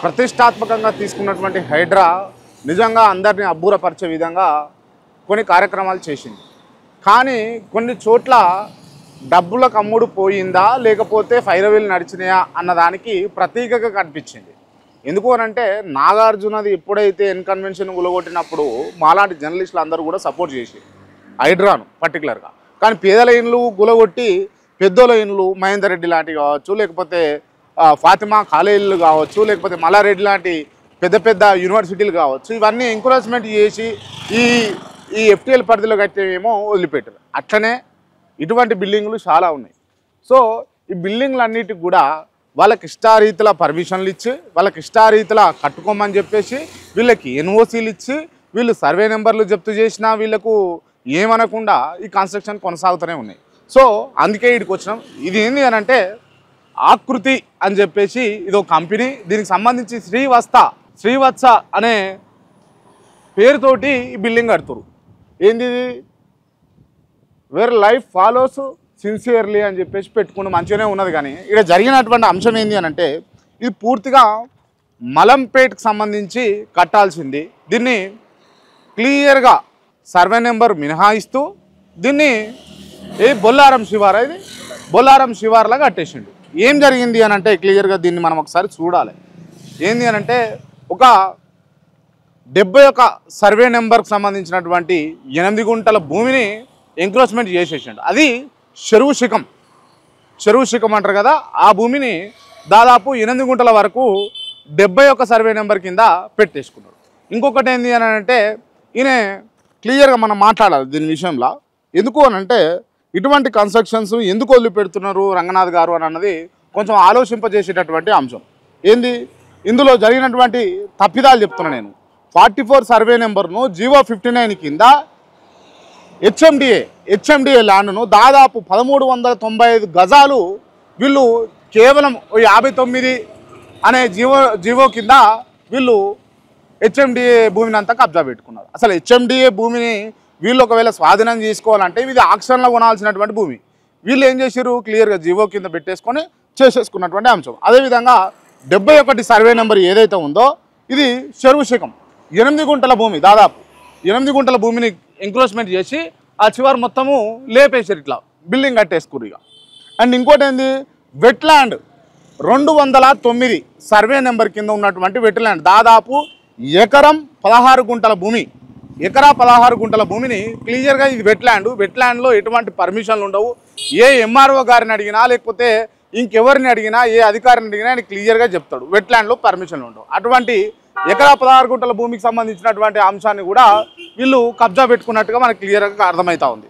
ప్రతిష్టాత్మకంగా తీసుకున్నటువంటి హైడ్రా నిజంగా అందరినీ అబ్బూరపరిచే విధంగా కొన్ని కార్యక్రమాలు చేసింది. కానీ కొన్ని చోట్ల డబ్బులకు అమ్ముడు పోయిందా లేకపోతే ఫైరవీలు నడిచినాయా అన్నదానికి ప్రతీకగా కనిపించింది. ఎందుకు అనంటే నాగార్జునది ఎప్పుడైతే కన్వెన్షన్ గులగొట్టినప్పుడు మాలాంటి జర్నలిస్టులు అందరూ కూడా సపోర్ట్ చేసి హైడ్రాను పర్టికులర్గా. కానీ పేదల ఇండ్లు గులగొట్టి పెద్దోళ్ళ ఇండ్లు మహేందర్ రెడ్డి లాంటివి కావచ్చు, లేకపోతే ఫాతిమా కాలేజీలు కావచ్చు, లేకపోతే మల్లారెడ్డి లాంటి పెద్ద పెద్ద యూనివర్సిటీలు కావచ్చు, ఇవన్నీ ఎంకరేజ్మెంట్ చేసి ఈ ఎఫ్టీఎల్ పరిధిలో కట్టేమేమో వదిలిపెట్టారు. అట్లనే ఇటువంటి బిల్డింగులు చాలా ఉన్నాయి. సో ఈ బిల్డింగ్లన్నిటికి కూడా వాళ్ళకి ఇష్టారీతిలో పర్మిషన్లు ఇచ్చి వాళ్ళకి ఇష్టారీతిలో కట్టుకోమని చెప్పేసి వీళ్ళకి ఎన్ఓసీలు ఇచ్చి వీళ్ళు సర్వే నెంబర్లు జప్తు చేసినా వీళ్ళకు ఏమనకుండా ఈ కన్స్ట్రక్షన్ కొనసాగుతూనే ఉన్నాయి. సో అందుకే ఇక్కడికి వచ్చినాం. ఇది ఏంది అని అంటే ఆకృతి అని చెప్పేసి ఇదో కంపెనీ, దీనికి సంబంధించి శ్రీవత్స అనే పేరుతోటి ఈ బిల్డింగ్ కడుతురు. ఏంది వేర్ లైఫ్ ఫాలోస్ సిన్సియర్లీ అని చెప్పేసి పెట్టుకుంటూ మంచిగానే ఉన్నది. కానీ ఇక్కడ జరిగినటువంటి అంశం ఏంది అని అంటే ఇది పూర్తిగా మలంపేట్కి సంబంధించి కట్టాల్సింది. దీన్ని క్లియర్గా సర్వే నెంబర్ మినహాయిస్తూ దీన్ని బొల్లారం శివారా, ఇది బొల్లారం శివార్లాగా కట్టేసిండు. ఏం జరిగింది అని అంటే క్లియర్గా దీన్ని మనం ఒకసారి చూడాలి. ఏంది అని అంటే ఒక 71 సర్వే నెంబర్కి సంబంధించినటువంటి 8 గుంటల భూమిని ఎంక్రోచ్మెంట్ చేసేసిండు. అది చెరువు శిఖం అంటారు కదా, ఆ భూమిని దాదాపు 8 గుంటల వరకు 71 సర్వే నెంబర్ కింద పెట్టేసుకున్నాడు. ఇంకొకటి ఏంది అని అంటే ఈయన క్లియర్గా మనం మాట్లాడాలి దీని విషయంలో. ఎందుకు అని అంటే ఇటువంటి కన్స్ట్రక్షన్స్ ఎందుకు వదిలిపెడుతున్నారు రంగనాథ్ గారు అని అన్నది కొంచెం ఆలోచింపజేసేటటువంటి అంశం. ఏంది ఇందులో జరిగినటువంటి తప్పిదాలు చెప్తున్నా నేను. 44 సర్వే నెంబర్ను జీవో 59 కింద హెచ్ఎండిఏ ల్యాండ్ను దాదాపు 1395 గజాలు వీళ్ళు కేవలం 59 అనే జీవో కింద వీళ్ళు హెచ్ఎండిఏ భూమిని అంతా కబ్జా పెట్టుకున్నారు. అసలు హెచ్ఎండిఏ భూమిని వీళ్ళు ఒకవేళ స్వాధీనం చేసుకోవాలంటే ఇది ఆక్షన్లో కొనాల్సినటువంటి భూమి. వీళ్ళు ఏం చేశారు, క్లియర్గా జీవో కింద పెట్టేసుకొని చేసేసుకున్నటువంటి అంశం. అదేవిధంగా 71 సర్వే నెంబర్ ఏదైతే ఉందో ఇది చెరువు శిఖం 8 గుంటల భూమి, దాదాపు 8 గుంటల భూమిని ఎంక్రోచ్మెంట్ చేసి ఆ చివరి మొత్తము లేపేసారు, ఇట్లా బిల్డింగ్ కట్టేసుకురు ఇక. అండ్ ఇంకోటి ఏంది వెట్లాండ్ 209 సర్వే నెంబర్ కింద ఉన్నటువంటి వెట్లాండ్ దాదాపు ఎకరం 16 గుంటల భూమి, 16 గుంటల భూమిని క్లియర్గా ఇది వెట్లాండ్లో ఎటువంటి పర్మిషన్లు ఉండవు. ఏ ఎంఆర్ఓ గారిని అడిగినా లేకపోతే ఇంకెవరిని అడిగినా ఏ అధికారిని అడిగినా ఆయన క్లియర్గా చెప్తాడు వెట్లాండ్లో పర్మిషన్లు ఉండవు. అటువంటి 16 గుంటల భూమికి సంబంధించినటువంటి అంశాన్ని కూడా వీళ్ళు కబ్జా పెట్టుకున్నట్టుగా మనకు క్లియర్గా అర్థమవుతా ఉంది.